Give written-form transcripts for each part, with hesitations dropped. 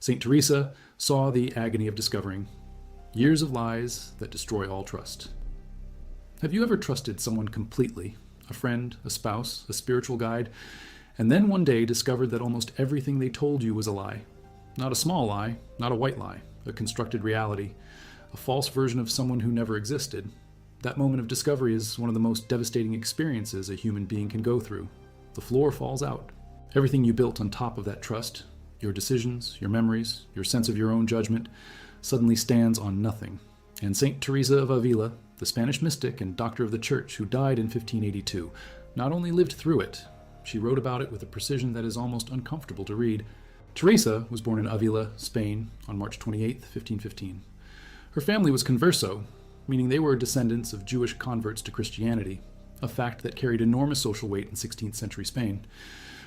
Saint Teresa saw the agony of discovering years of lies that destroy all trust. Have you ever trusted someone completely, a friend, a spouse, a spiritual guide, and then one day discovered that almost everything they told you was a lie? Not a small lie, not a white lie, a constructed reality, a false version of someone who never existed. That moment of discovery is one of the most devastating experiences a human being can go through. The floor falls out. Everything you built on top of that trust, your decisions, your memories, your sense of your own judgment, suddenly stands on nothing. And Saint Teresa of Avila, the Spanish mystic and doctor of the Church who died in 1582, not only lived through it, she wrote about it with a precision that is almost uncomfortable to read. Teresa was born in Avila, Spain, on March 28, 1515. Her family was converso, meaning they were descendants of Jewish converts to Christianity, a fact that carried enormous social weight in 16th century Spain.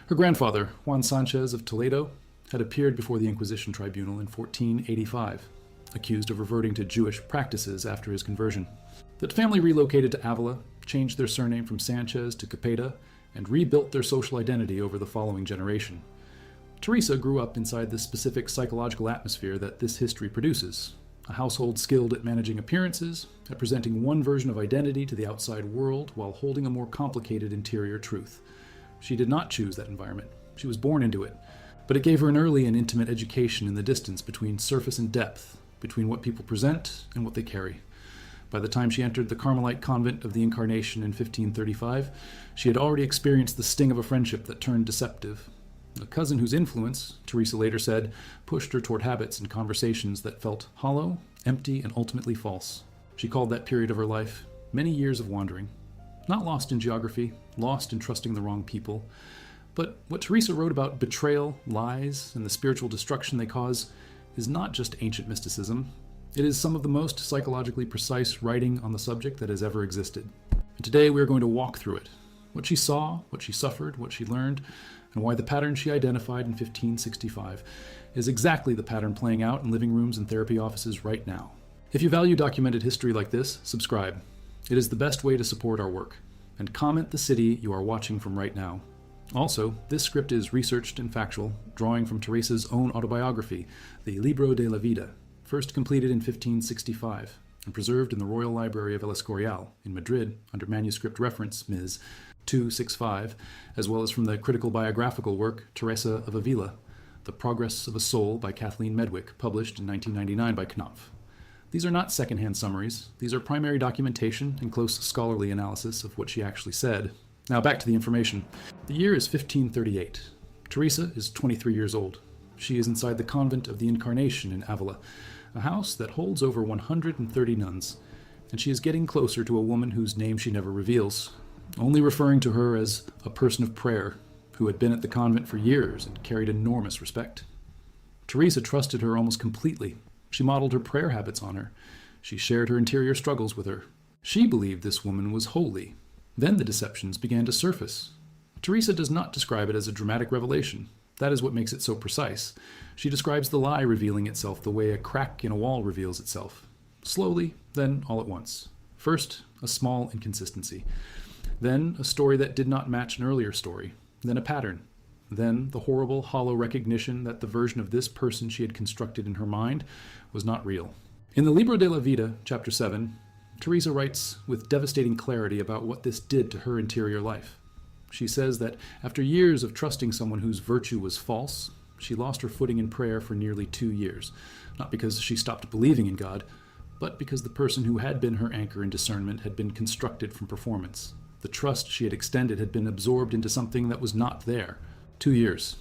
Her grandfather, Juan Sanchez of Toledo, had appeared before the Inquisition tribunal in 1485, accused of reverting to Jewish practices after his conversion. The family relocated to Avila, changed their surname from Sanchez to Capeta, and rebuilt their social identity over the following generation. Teresa grew up inside the specific psychological atmosphere that this history produces, a household skilled at managing appearances, at presenting one version of identity to the outside world while holding a more complicated interior truth. She did not choose that environment. She was born into it, but it gave her an early and intimate education in the distance between surface and depth, between what people present and what they carry. By the time she entered the Carmelite convent of the Incarnation in 1535, she had already experienced the sting of a friendship that turned deceptive. A cousin whose influence, Teresa later said, pushed her toward habits and conversations that felt hollow, empty, and ultimately false. She called that period of her life many years of wandering. Not lost in geography, lost in trusting the wrong people. But what Teresa wrote about betrayal, lies, and the spiritual destruction they cause is not just ancient mysticism. It is some of the most psychologically precise writing on the subject that has ever existed. And today we are going to walk through it. What she saw, what she suffered, what she learned, and why the pattern she identified in 1565 is exactly the pattern playing out in living rooms and therapy offices right now. If you value documented history like this, subscribe. It is the best way to support our work. And comment the city you are watching from right now. Also, this script is researched and factual, drawing from Teresa's own autobiography, the Libro de la Vida, first completed in 1565 and preserved in the Royal Library of El Escorial in Madrid under manuscript reference Ms. 265, as well as from the critical biographical work Teresa of Avila, The Progress of a Soul by Kathleen Medwick, published in 1999 by Knopf. These are not secondhand summaries. These are primary documentation and close scholarly analysis of what she actually said. Now back to the information. The year is 1538. Teresa is 23 years old. She is inside the convent of the Incarnation in Avila, a house that holds over 130 nuns, and she is getting closer to a woman whose name she never reveals, only referring to her as a person of prayer who had been at the convent for years and carried enormous respect. Teresa trusted her almost completely. She modeled her prayer habits on her. She shared her interior struggles with her. She believed this woman was holy. Then the deceptions began to surface. Teresa does not describe it as a dramatic revelation. That is what makes it so precise. She describes the lie revealing itself the way a crack in a wall reveals itself. Slowly, then all at once. First, a small inconsistency. Then a story that did not match an earlier story. Then a pattern. Then the horrible, hollow recognition that the version of this person she had constructed in her mind was not real. In the Libro de la Vida, chapter 7, Teresa writes with devastating clarity about what this did to her interior life. She says that after years of trusting someone whose virtue was false, she lost her footing in prayer for nearly 2 years, not because she stopped believing in God, but because the person who had been her anchor in discernment had been constructed from performance. The trust she had extended had been absorbed into something that was not there. 2 years.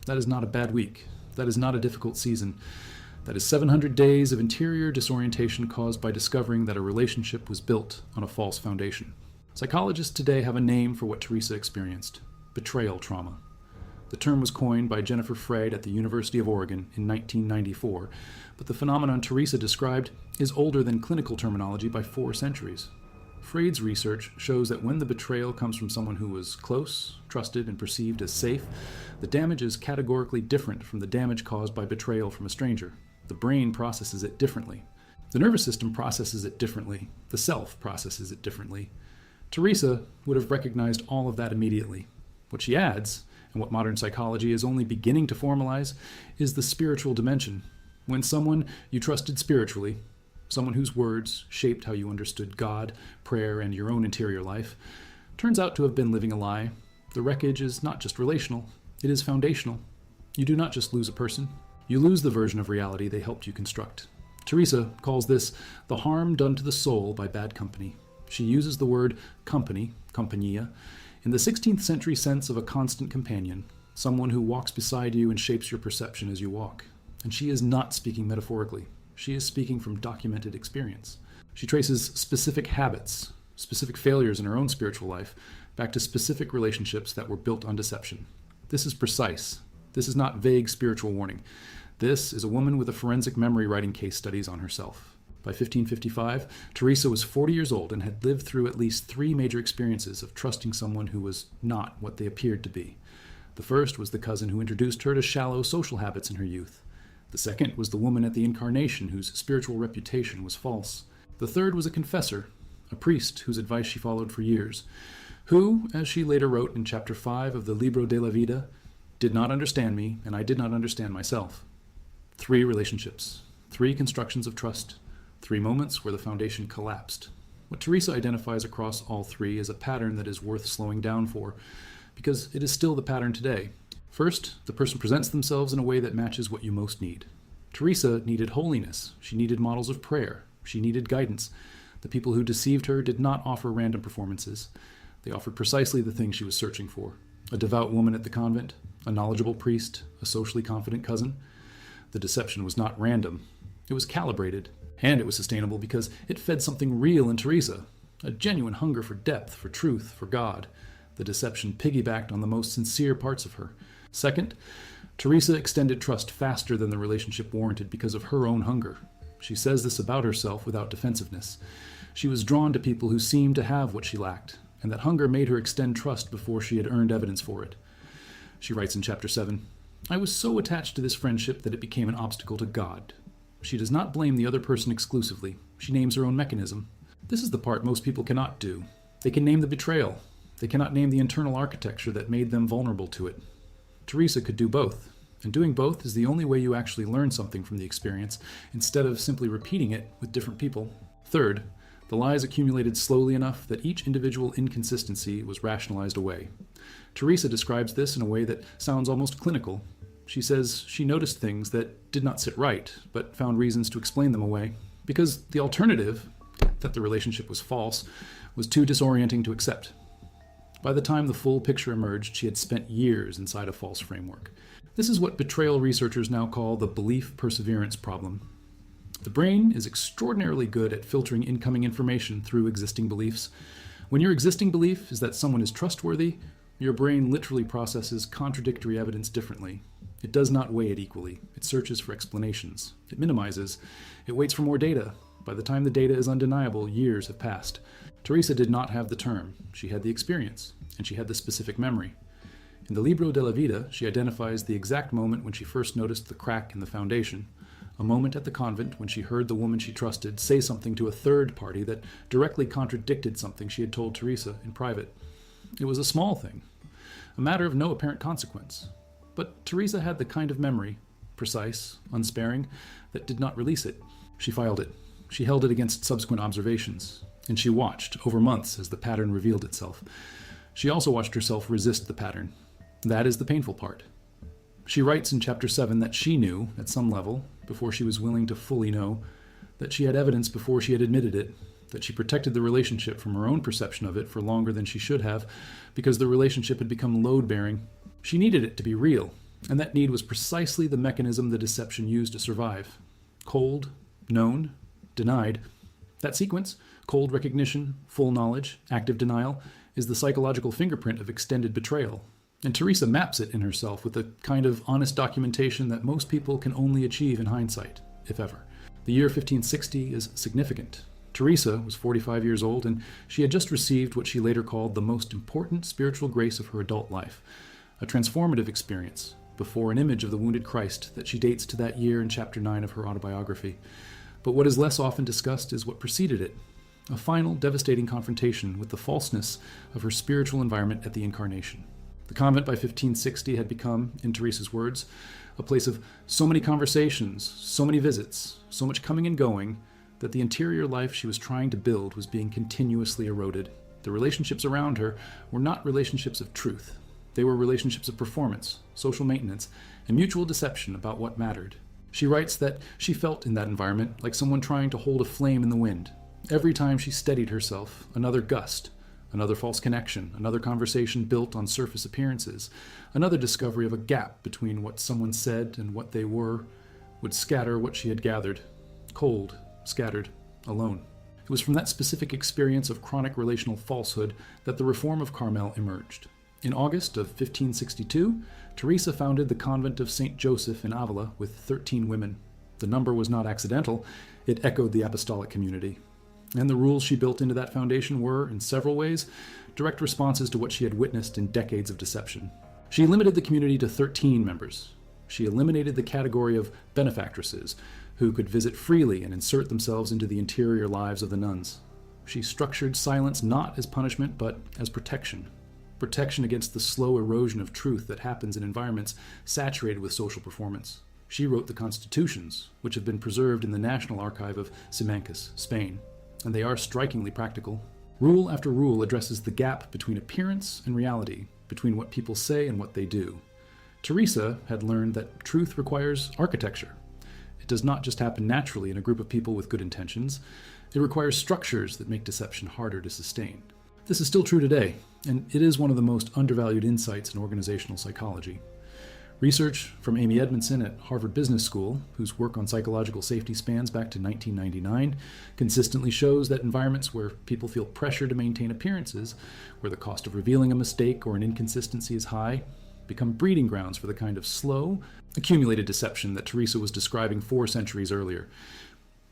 That is not a bad week. That is not a difficult season. That is 700 days of interior disorientation caused by discovering that a relationship was built on a false foundation. Psychologists today have a name for what Teresa experienced: betrayal trauma. The term was coined by Jennifer Freyd at the University of Oregon in 1994, but the phenomenon Teresa described is older than clinical terminology by 4 centuries. Freyd's research shows that when the betrayal comes from someone who was close, trusted, and perceived as safe, the damage is categorically different from the damage caused by betrayal from a stranger. The brain processes it differently. The nervous system processes it differently. The self processes it differently. Teresa would have recognized all of that immediately. What she adds, And what modern psychology is only beginning to formalize is the spiritual dimension. When someone you trusted spiritually, someone whose words shaped how you understood God, prayer, and your own interior life, turns out to have been living a lie, the wreckage is not just relational, it is foundational. You do not just lose a person, you lose the version of reality they helped you construct. Teresa calls this the harm done to the soul by bad company. She uses the word company, compagnia, in the 16th century sense of a constant companion, someone who walks beside you and shapes your perception as you walk. And she is not speaking metaphorically. She is speaking from documented experience. She traces specific habits, specific failures in her own spiritual life, back to specific relationships that were built on deception. This is precise. This is not vague spiritual warning. This is a woman with a forensic memory writing case studies on herself. By 1555, Teresa was 40 years old and had lived through at least 3 major experiences of trusting someone who was not what they appeared to be. The first was the cousin who introduced her to shallow social habits in her youth. The second was the woman at the Incarnation whose spiritual reputation was false. The third was a confessor, a priest whose advice she followed for years, who, as she later wrote in chapter 5 of the Libro de la Vida, did not understand me and I did not understand myself. 3 relationships, 3 constructions of trust, 3 moments where the foundation collapsed. What Teresa identifies across all 3 is a pattern that is worth slowing down for, because it is still the pattern today. First, the person presents themselves in a way that matches what you most need. Teresa needed holiness. She needed models of prayer. She needed guidance. The people who deceived her did not offer random performances. They offered precisely the thing she was searching for: a devout woman at the convent, a knowledgeable priest, a socially confident cousin. The deception was not random. It was calibrated. And it was sustainable because it fed something real in Teresa, a genuine hunger for depth, for truth, for God. The deception piggybacked on the most sincere parts of her. Second, Teresa extended trust faster than the relationship warranted because of her own hunger. She says this about herself without defensiveness. She was drawn to people who seemed to have what she lacked, and that hunger made her extend trust before she had earned evidence for it. She writes in chapter 7, "I was so attached to this friendship that it became an obstacle to God." She does not blame the other person exclusively. She names her own mechanism. This is the part most people cannot do. They can name the betrayal. They cannot name the internal architecture that made them vulnerable to it. Teresa could do both, and doing both is the only way you actually learn something from the experience, instead of simply repeating it with different people. Third, the lies accumulated slowly enough that each individual inconsistency was rationalized away. Teresa describes this in a way that sounds almost clinical. She says she noticed things that did not sit right, but found reasons to explain them away, because the alternative, that the relationship was false, was too disorienting to accept. By the time the full picture emerged, she had spent years inside a false framework. This is what betrayal researchers now call the belief perseverance problem. The brain is extraordinarily good at filtering incoming information through existing beliefs. When your existing belief is that someone is trustworthy, your brain literally processes contradictory evidence differently. It does not weigh it equally. It searches for explanations. It minimizes. It waits for more data. By the time the data is undeniable, years have passed. Teresa did not have the term. She had the experience, and she had the specific memory. In the Libro de la Vida, she identifies the exact moment when she first noticed the crack in the foundation, a moment at the convent when she heard the woman she trusted say something to a third party that directly contradicted something she had told Teresa in private. It was a small thing, a matter of no apparent consequence. But Teresa had the kind of memory, precise, unsparing, that did not release it. She filed it. She held it against subsequent observations, and she watched over months as the pattern revealed itself. She also watched herself resist the pattern. That is the painful part. She writes in chapter 7 that she knew, at some level, before she was willing to fully know, that she had evidence before she had admitted it, that she protected the relationship from her own perception of it for longer than she should have, because the relationship had become load-bearing. She needed it to be real, and that need was precisely the mechanism the deception used to survive. Cold, known, denied. That sequence, cold recognition, full knowledge, active denial, is the psychological fingerprint of extended betrayal. And Teresa maps it in herself with a kind of honest documentation that most people can only achieve in hindsight, if ever. The year 1560 is significant. Teresa was 45 years old, and she had just received what she later called the most important spiritual grace of her adult life, a transformative experience before an image of the wounded Christ that she dates to that year in chapter 9 of her autobiography. But what is less often discussed is what preceded it, a final devastating confrontation with the falseness of her spiritual environment at the Incarnation. The convent by 1560 had become, in Teresa's words, a place of so many conversations, so many visits, so much coming and going, that the interior life she was trying to build was being continuously eroded. The relationships around her were not relationships of truth. They were relationships of performance, social maintenance, and mutual deception about what mattered. She writes that she felt in that environment like someone trying to hold a flame in the wind. Every time she steadied herself, another gust, another false connection, another conversation built on surface appearances, another discovery of a gap between what someone said and what they were, would scatter what she had gathered, cold, scattered, alone. It was from that specific experience of chronic relational falsehood that the reform of Carmel emerged. In August of 1562, Teresa founded the convent of Saint Joseph in Avila with 13 women. The number was not accidental, it echoed the apostolic community. And the rules she built into that foundation were, in several ways, direct responses to what she had witnessed in decades of deception. She limited the community to 13 members. She eliminated the category of benefactresses, who could visit freely and insert themselves into the interior lives of the nuns. She structured silence not as punishment, but as protection. Protection against the slow erosion of truth that happens in environments saturated with social performance. She wrote the constitutions, which have been preserved in the National Archive of Simancas, Spain, and they are strikingly practical. Rule after rule addresses the gap between appearance and reality, between what people say and what they do. Teresa had learned that truth requires architecture. It does not just happen naturally in a group of people with good intentions. It requires structures that make deception harder to sustain. This is still true today, and it is one of the most undervalued insights in organizational psychology. Research from Amy Edmondson at Harvard Business School, whose work on psychological safety spans back to 1999, consistently shows that environments where people feel pressure to maintain appearances, where the cost of revealing a mistake or an inconsistency is high, become breeding grounds for the kind of slow, accumulated deception that Teresa was describing 4 centuries earlier.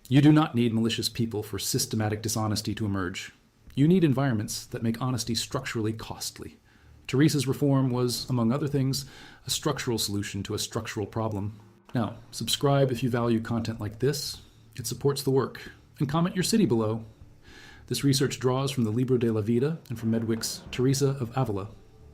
You do not need malicious people for systematic dishonesty to emerge. You need environments that make honesty structurally costly. Teresa's reform was, among other things, a structural solution to a structural problem. Now, subscribe if you value content like this. It supports the work. And comment your city below. This research draws from the Libro de la Vida and from Medwick's Teresa of Avila,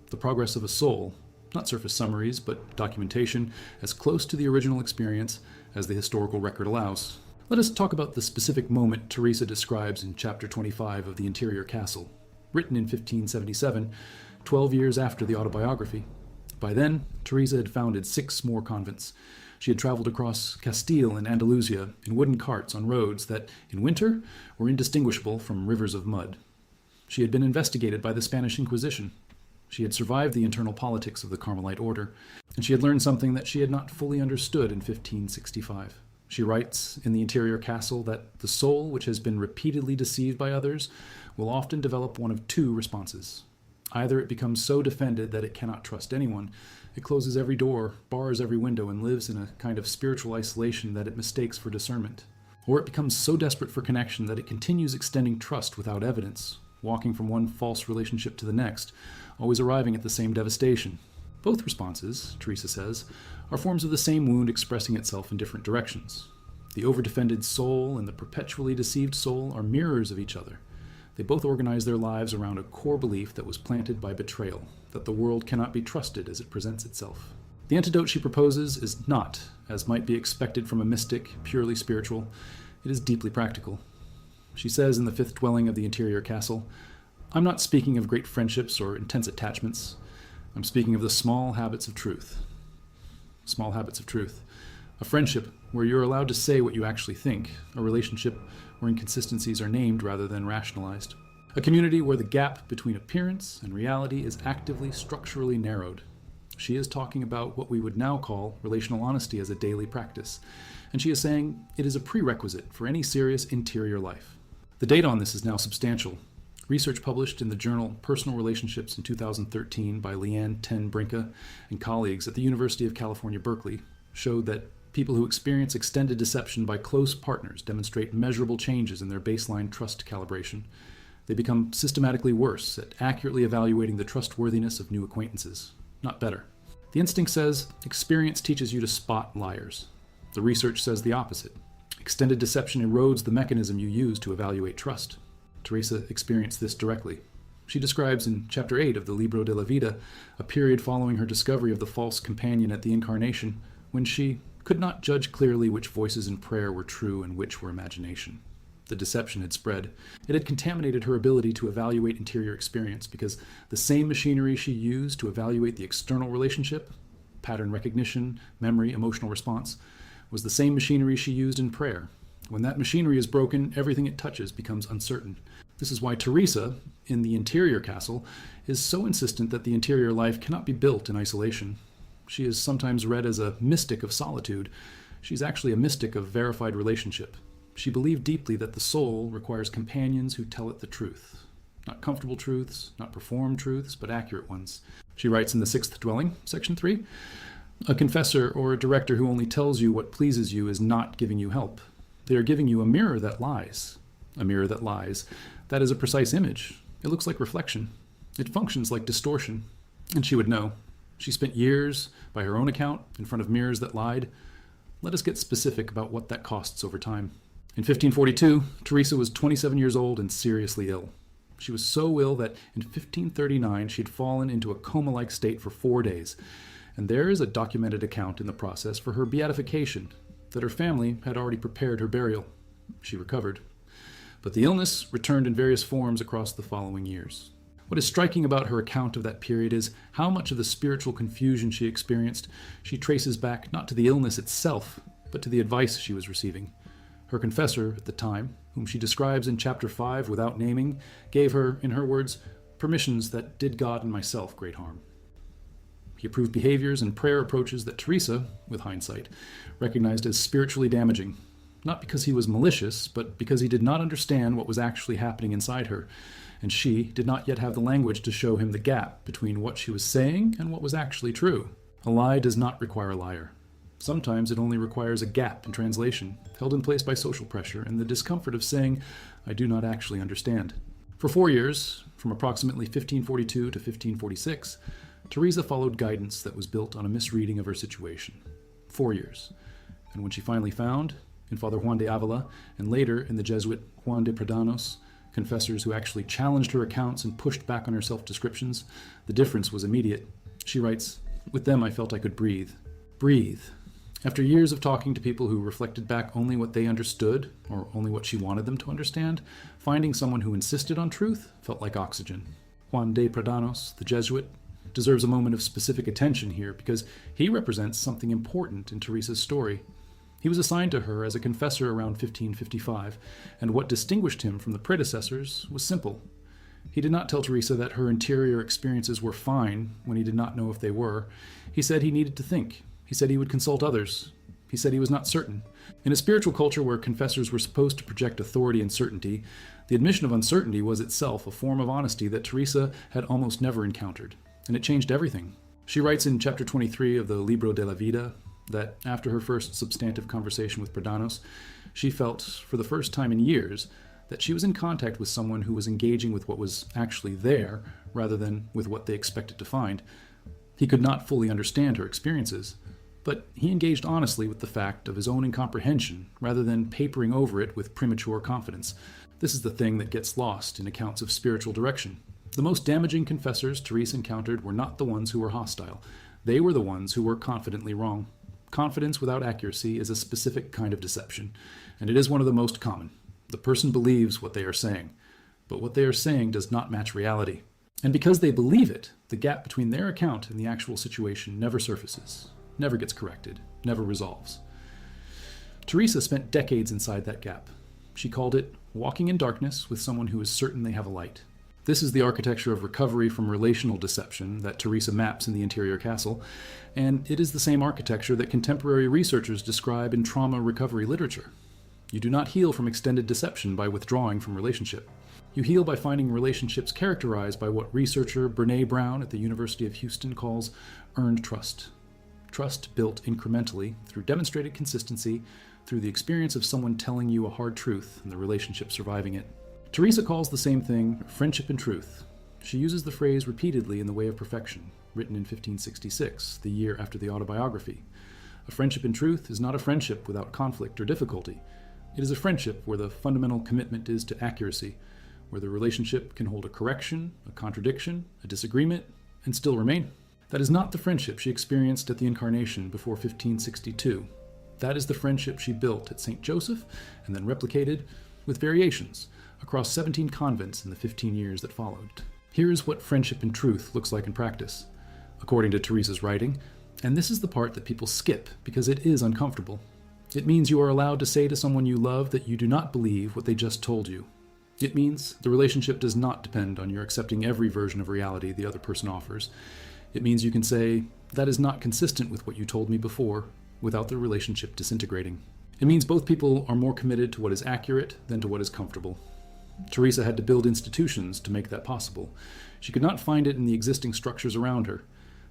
The Progress of a Soul, not surface summaries, but documentation as close to the original experience as the historical record allows. Let us talk about the specific moment Teresa describes in chapter 25 of The Interior Castle, written in 1577, 12 years after the autobiography. By then, Teresa had founded 6 more convents. She had traveled across Castile and Andalusia in wooden carts on roads that, in winter, were indistinguishable from rivers of mud. She had been investigated by the Spanish Inquisition. She had survived the internal politics of the Carmelite order, and she had learned something that she had not fully understood in 1565. She writes in The Interior Castle that the soul which has been repeatedly deceived by others will often develop one of 2 responses. Either it becomes so defended that it cannot trust anyone, it closes every door, bars every window, and lives in a kind of spiritual isolation that it mistakes for discernment. Or it becomes so desperate for connection that it continues extending trust without evidence, walking from one false relationship to the next, always arriving at the same devastation. Both responses, Teresa says, are forms of the same wound expressing itself in different directions. The overdefended soul and the perpetually deceived soul are mirrors of each other. They both organize their lives around a core belief that was planted by betrayal, that the world cannot be trusted as it presents itself. The antidote she proposes is not, as might be expected from a mystic, purely spiritual. It is deeply practical. She says in the 5th dwelling of the Interior Castle, "I'm not speaking of great friendships or intense attachments. I'm speaking of the small habits of truth." Small habits of truth. A friendship where you're allowed to say what you actually think. A relationship where inconsistencies are named rather than rationalized. A community where the gap between appearance and reality is actively, structurally narrowed. She is talking about what we would now call relational honesty as a daily practice, and she is saying it is a prerequisite for any serious interior life. The data on this is now substantial. Research published in the journal Personal Relationships in 2013 by Leanne Ten Brinke and colleagues at the University of California, Berkeley, showed that people who experience extended deception by close partners demonstrate measurable changes in their baseline trust calibration. They become systematically worse at accurately evaluating the trustworthiness of new acquaintances, not better. The instinct says experience teaches you to spot liars. The research says the opposite. Extended deception erodes the mechanism you use to evaluate trust. Teresa experienced this directly. She describes in Chapter 8 of the Libro de la Vida a period following her discovery of the false companion at the Incarnation, when she could not judge clearly which voices in prayer were true and which were imagination. The deception had spread. It had contaminated her ability to evaluate interior experience, because the same machinery she used to evaluate the external relationship, pattern recognition, memory, emotional response, was the same machinery she used in prayer. When that machinery is broken, everything it touches becomes uncertain. This is why Teresa, in the interior castle, is so insistent that the interior life cannot be built in isolation. She is sometimes read as a mystic of solitude. She's actually a mystic of verified relationship. She believed deeply that the soul requires companions who tell it the truth. Not comfortable truths, not performed truths, but accurate ones. She writes in The Sixth Dwelling, Section 3, "A confessor or a director who only tells you what pleases you is not giving you help. They are giving you a mirror that lies. A mirror that lies. That is a precise image. It looks like reflection. It functions like distortion." And she would know. She spent years, by her own account, in front of mirrors that lied. Let us get specific about what that costs over time. In 1542, Teresa was 27 years old and seriously ill. She was so ill that in 1539 she had fallen into a coma-like state for 4 days, and there is a documented account in the process for her beatification, that her family had already prepared her burial. She recovered. But the illness returned in various forms across the following years. What is striking about her account of that period is how much of the spiritual confusion she experienced she traces back not to the illness itself, but to the advice she was receiving. Her confessor at the time, whom she describes in Chapter 5 without naming, gave her, in her words, permissions that did God and myself great harm. He approved behaviors and prayer approaches that Teresa, with hindsight, recognized as spiritually damaging, not because he was malicious, but because he did not understand what was actually happening inside her, and she did not yet have the language to show him the gap between what she was saying and what was actually true. A lie does not require a liar. Sometimes it only requires a gap in translation, held in place by social pressure and the discomfort of saying, "I do not actually understand." For 4 years, from approximately 1542 to 1546, Teresa followed guidance that was built on a misreading of her situation. 4 years. And when she finally found, in Father Juan de Avila, and later in the Jesuit Juan de Pradanos, confessors who actually challenged her accounts and pushed back on her self-descriptions, the difference was immediate. She writes, "With them I felt I could breathe." Breathe. After years of talking to people who reflected back only what they understood, or only what she wanted them to understand, finding someone who insisted on truth felt like oxygen. Juan de Pradanos, the Jesuit, deserves a moment of specific attention here because he represents something important in Teresa's story. He was assigned to her as a confessor around 1555, and what distinguished him from the predecessors was simple. He did not tell Teresa that her interior experiences were fine when he did not know if they were. He said he needed to think. He said he would consult others. He said he was not certain. In a spiritual culture where confessors were supposed to project authority and certainty, the admission of uncertainty was itself a form of honesty that Teresa had almost never encountered, and it changed everything. She writes in Chapter 23 of the Libro de la Vida that after her first substantive conversation with Pradanos, she felt, for the first time in years, that she was in contact with someone who was engaging with what was actually there, rather than with what they expected to find. He could not fully understand her experiences, but he engaged honestly with the fact of his own incomprehension, rather than papering over it with premature confidence. This is the thing that gets lost in accounts of spiritual direction. The most damaging confessors Teresa encountered were not the ones who were hostile. They were the ones who were confidently wrong. Confidence without accuracy is a specific kind of deception, and it is one of the most common. The person believes what they are saying, but what they are saying does not match reality. And because they believe it, the gap between their account and the actual situation never surfaces, never gets corrected, never resolves. Teresa spent decades inside that gap. She called it walking in darkness with someone who is certain they have a light. This is the architecture of recovery from relational deception that Teresa maps in the interior castle, and it is the same architecture that contemporary researchers describe in trauma recovery literature. You do not heal from extended deception by withdrawing from relationship. You heal by finding relationships characterized by what researcher Brene Brown at the University of Houston calls earned trust. Trust built incrementally through demonstrated consistency, through the experience of someone telling you a hard truth and the relationship surviving it. Teresa calls the same thing friendship and truth. She uses the phrase repeatedly in The Way of Perfection, written in 1566, the year after the autobiography. A friendship in truth is not a friendship without conflict or difficulty. It is a friendship where the fundamental commitment is to accuracy, where the relationship can hold a correction, a contradiction, a disagreement, and still remain. That is not the friendship she experienced at the Incarnation before 1562. That is the friendship she built at St. Joseph and then replicated, with variations, across 17 convents in the 15 years that followed. Here's what friendship in truth looks like in practice, according to Teresa's writing, and this is the part that people skip because it is uncomfortable. It means you are allowed to say to someone you love that you do not believe what they just told you. It means the relationship does not depend on your accepting every version of reality the other person offers. It means you can say, that is not consistent with what you told me before, without the relationship disintegrating. It means both people are more committed to what is accurate than to what is comfortable. Teresa had to build institutions to make that possible. She could not find it in the existing structures around her.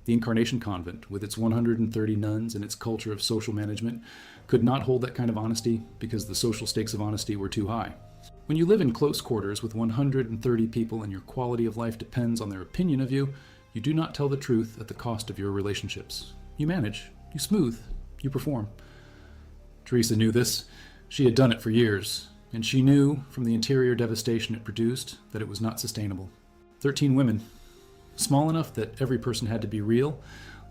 The Incarnation Convent, with its 130 nuns and its culture of social management, could not hold that kind of honesty because the social stakes of honesty were too high. When you live in close quarters with 130 people and your quality of life depends on their opinion of you, you do not tell the truth at the cost of your relationships. You manage, you smooth, you perform. Teresa knew this. She had done it for years, and she knew from the interior devastation it produced that it was not sustainable. 13 women, small enough that every person had to be real,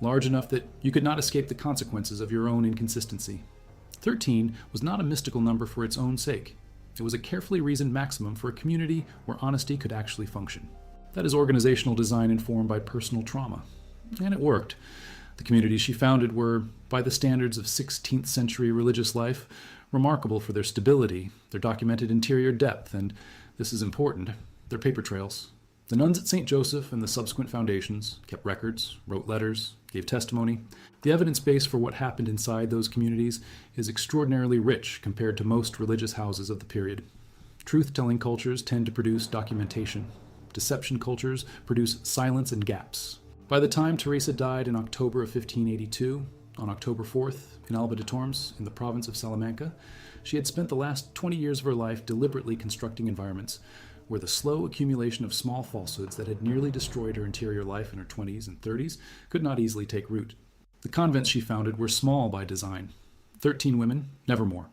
large enough that you could not escape the consequences of your own inconsistency. 13 was not a mystical number for its own sake. It was a carefully reasoned maximum for a community where honesty could actually function. That is organizational design informed by personal trauma. And it worked. The communities she founded were, by the standards of 16th century religious life, remarkable for their stability, their documented interior depth, and, this is important, their paper trails. The nuns at St. Joseph and the subsequent foundations kept records, wrote letters, gave testimony. The evidence base for what happened inside those communities is extraordinarily rich compared to most religious houses of the period. Truth-telling cultures tend to produce documentation. Deception cultures produce silence and gaps. By the time Teresa died in October of 1582, on October 4th, in Alba de Tormes, in the province of Salamanca, she had spent the last 20 years of her life deliberately constructing environments where the slow accumulation of small falsehoods that had nearly destroyed her interior life in her 20s and 30s could not easily take root. The convents she founded were small by design. 13 women, never more.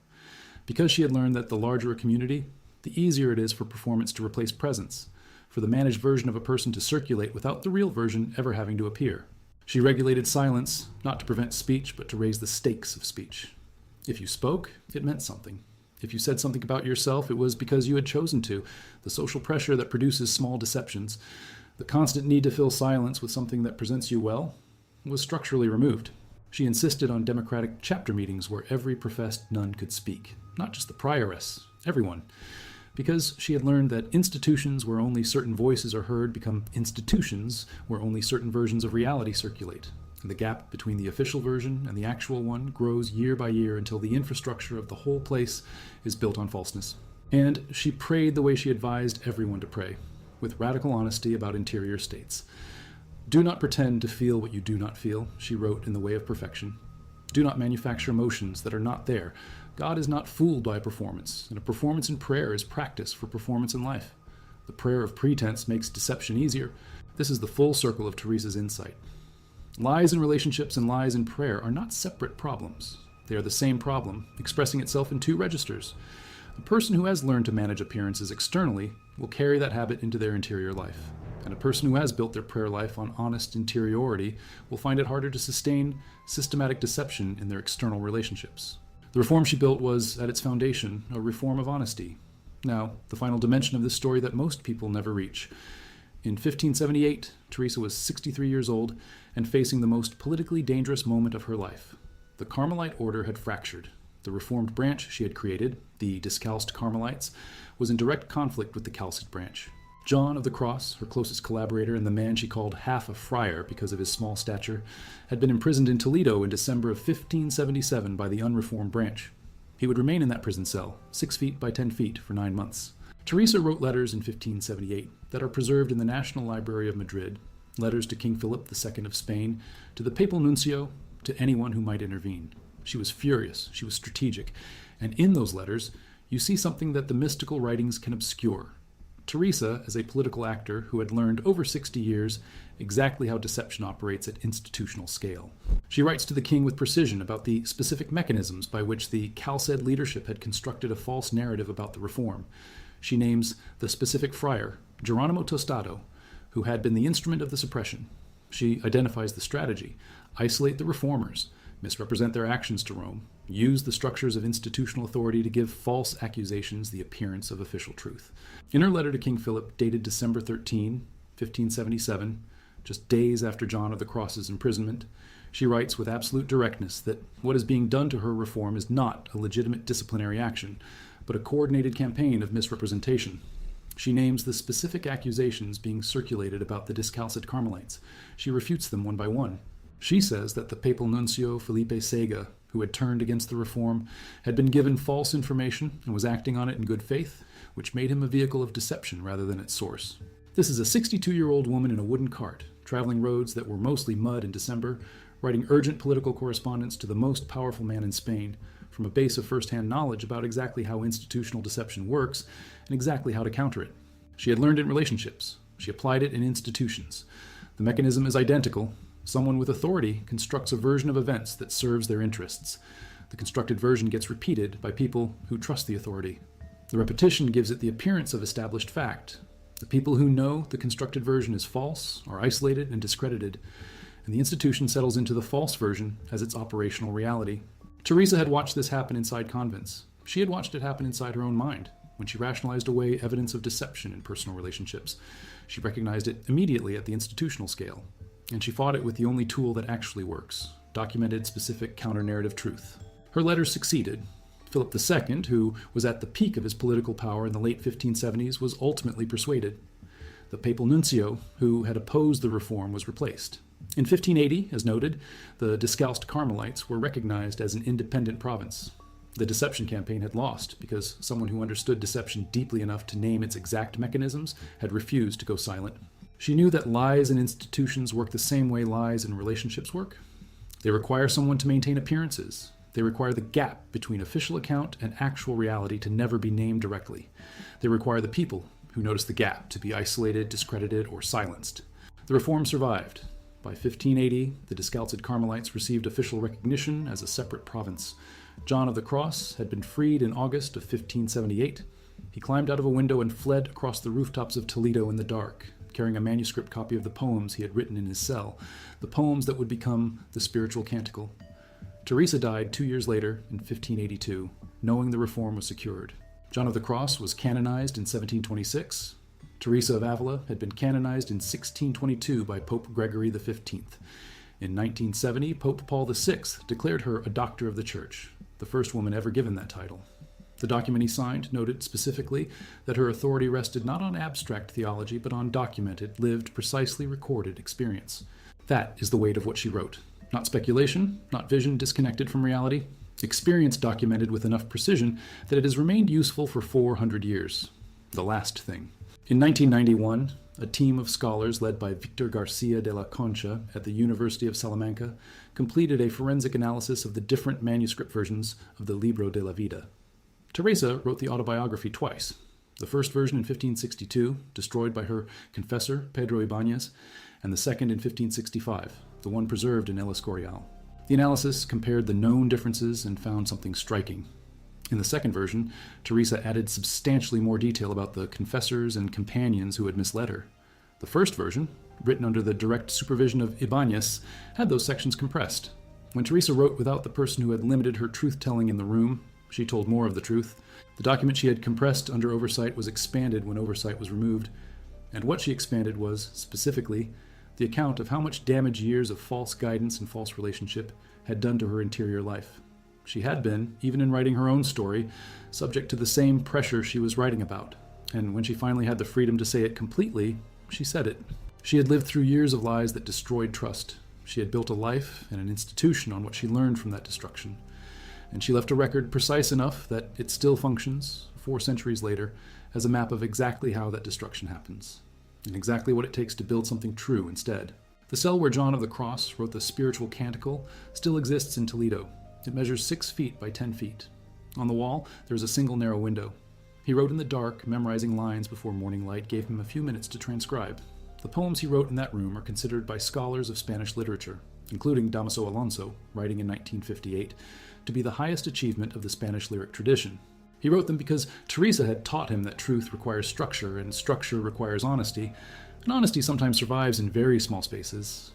Because she had learned that the larger a community, the easier it is for performance to replace presence, for the managed version of a person to circulate without the real version ever having to appear. She regulated silence, not to prevent speech, but to raise the stakes of speech. If you spoke, it meant something. If you said something about yourself, it was because you had chosen to. The social pressure that produces small deceptions, the constant need to fill silence with something that presents you well, was structurally removed. She insisted on democratic chapter meetings where every professed nun could speak, not just the prioress, everyone. Because she had learned that institutions where only certain voices are heard become institutions where only certain versions of reality circulate. And the gap between the official version and the actual one grows year by year until the infrastructure of the whole place is built on falseness. And she prayed the way she advised everyone to pray, with radical honesty about interior states. Do not pretend to feel what you do not feel, she wrote in The Way of Perfection. Do not manufacture emotions that are not there. God is not fooled by a performance, and a performance in prayer is practice for performance in life. The prayer of pretense makes deception easier. This is the full circle of Teresa's insight. Lies in relationships and lies in prayer are not separate problems. They are the same problem, expressing itself in two registers. A person who has learned to manage appearances externally will carry that habit into their interior life. And a person who has built their prayer life on honest interiority will find it harder to sustain systematic deception in their external relationships. The reform she built was, at its foundation, a reform of honesty. Now, the final dimension of this story that most people never reach. In 1578, Teresa was 63 years old and facing the most politically dangerous moment of her life. The Carmelite order had fractured. The reformed branch she had created, the Discalced Carmelites, was in direct conflict with the Calcid branch. John of the Cross, her closest collaborator and the man she called half a friar because of his small stature, had been imprisoned in Toledo in December of 1577 by the unreformed branch. He would remain in that prison cell, 6 feet by 10 feet, for 9 months. Teresa wrote letters in 1578 that are preserved in the National Library of Madrid, letters to King Philip II of Spain, to the papal nuncio, to anyone who might intervene. She was furious, she was strategic, and in those letters you see something that the mystical writings can obscure. Teresa, as a political actor who had learned over 60 years exactly how deception operates at institutional scale. She writes to the king with precision about the specific mechanisms by which the Calcid leadership had constructed a false narrative about the reform. She names the specific friar, Geronimo Tostado, who had been the instrument of the suppression. She identifies the strategy: isolate the reformers, misrepresent their actions to Rome, use the structures of institutional authority to give false accusations the appearance of official truth. In her letter to King Philip, dated December 13, 1577, just days after John of the Cross's imprisonment, she writes with absolute directness that what is being done to her reform is not a legitimate disciplinary action, but a coordinated campaign of misrepresentation. She names the specific accusations being circulated about the discalced Carmelites. She refutes them one by one. She says that the papal nuncio Felipe Sega, who had turned against the reform, had been given false information and was acting on it in good faith, which made him a vehicle of deception rather than its source. This is a 62-year-old woman in a wooden cart, traveling roads that were mostly mud in December, writing urgent political correspondence to the most powerful man in Spain, from a base of first-hand knowledge about exactly how institutional deception works and exactly how to counter it. She had learned it in relationships. She applied it in institutions. The mechanism is identical. Someone with authority constructs a version of events that serves their interests. The constructed version gets repeated by people who trust the authority. The repetition gives it the appearance of established fact. The people who know the constructed version is false are isolated and discredited, and the institution settles into the false version as its operational reality. Teresa had watched this happen inside convents. She had watched it happen inside her own mind, when she rationalized away evidence of deception in personal relationships. She recognized it immediately at the institutional scale, and she fought it with the only tool that actually works: documented, specific, counter-narrative truth. Her letters succeeded. Philip II, who was at the peak of his political power in the late 1570s, was ultimately persuaded. The papal nuncio, who had opposed the reform, was replaced. In 1580, as noted, the discalced Carmelites were recognized as an independent province. The deception campaign had lost because someone who understood deception deeply enough to name its exact mechanisms had refused to go silent. She knew that lies in institutions work the same way lies in relationships work. They require someone to maintain appearances. They require the gap between official account and actual reality to never be named directly. They require the people who notice the gap to be isolated, discredited, or silenced. The reform survived. By 1580, the discalced Carmelites received official recognition as a separate province. John of the Cross had been freed in August of 1578. He climbed out of a window and fled across the rooftops of Toledo in the dark, carrying a manuscript copy of the poems he had written in his cell, the poems that would become the spiritual canticle. Teresa died 2 years later, in 1582, knowing the reform was secured. John of the Cross was canonized in 1726. Teresa of Avila had been canonized in 1622 by Pope Gregory XV. In 1970, Pope Paul VI declared her a doctor of the Church, the first woman ever given that title. The document he signed noted specifically that her authority rested not on abstract theology, but on documented, lived, precisely recorded experience. That is the weight of what she wrote. Not speculation, not vision disconnected from reality. Experience documented with enough precision that it has remained useful for 400 years. The last thing. In 1991, a team of scholars led by Victor Garcia de la Concha at the University of Salamanca completed a forensic analysis of the different manuscript versions of the Libro de la Vida. Teresa wrote the autobiography twice. The first version in 1562, destroyed by her confessor, Pedro Ibáñez, and the second in 1565, the one preserved in El Escorial. The analysis compared the known differences and found something striking. In the second version, Teresa added substantially more detail about the confessors and companions who had misled her. The first version, written under the direct supervision of Ibáñez, had those sections compressed. When Teresa wrote without the person who had limited her truth-telling in the room, she told more of the truth. The document she had compressed under oversight was expanded when oversight was removed, and what she expanded was, specifically, the account of how much damage years of false guidance and false relationship had done to her interior life. She had been, even in writing her own story, subject to the same pressure she was writing about, and when she finally had the freedom to say it completely, she said it. She had lived through years of lies that destroyed trust. She had built a life and an institution on what she learned from that destruction, and she left a record precise enough that it still functions, 4 centuries later, as a map of exactly how that destruction happens, and exactly what it takes to build something true instead. The cell where John of the Cross wrote the spiritual canticle still exists in Toledo. It measures 6 feet by 10 feet. On the wall, there is a single narrow window. He wrote in the dark, memorizing lines before morning light gave him a few minutes to transcribe. The poems he wrote in that room are considered by scholars of Spanish literature, including Damaso Alonso, writing in 1958, to be the highest achievement of the Spanish lyric tradition. He wrote them because Teresa had taught him that truth requires structure, and structure requires honesty, and honesty sometimes survives in very small spaces.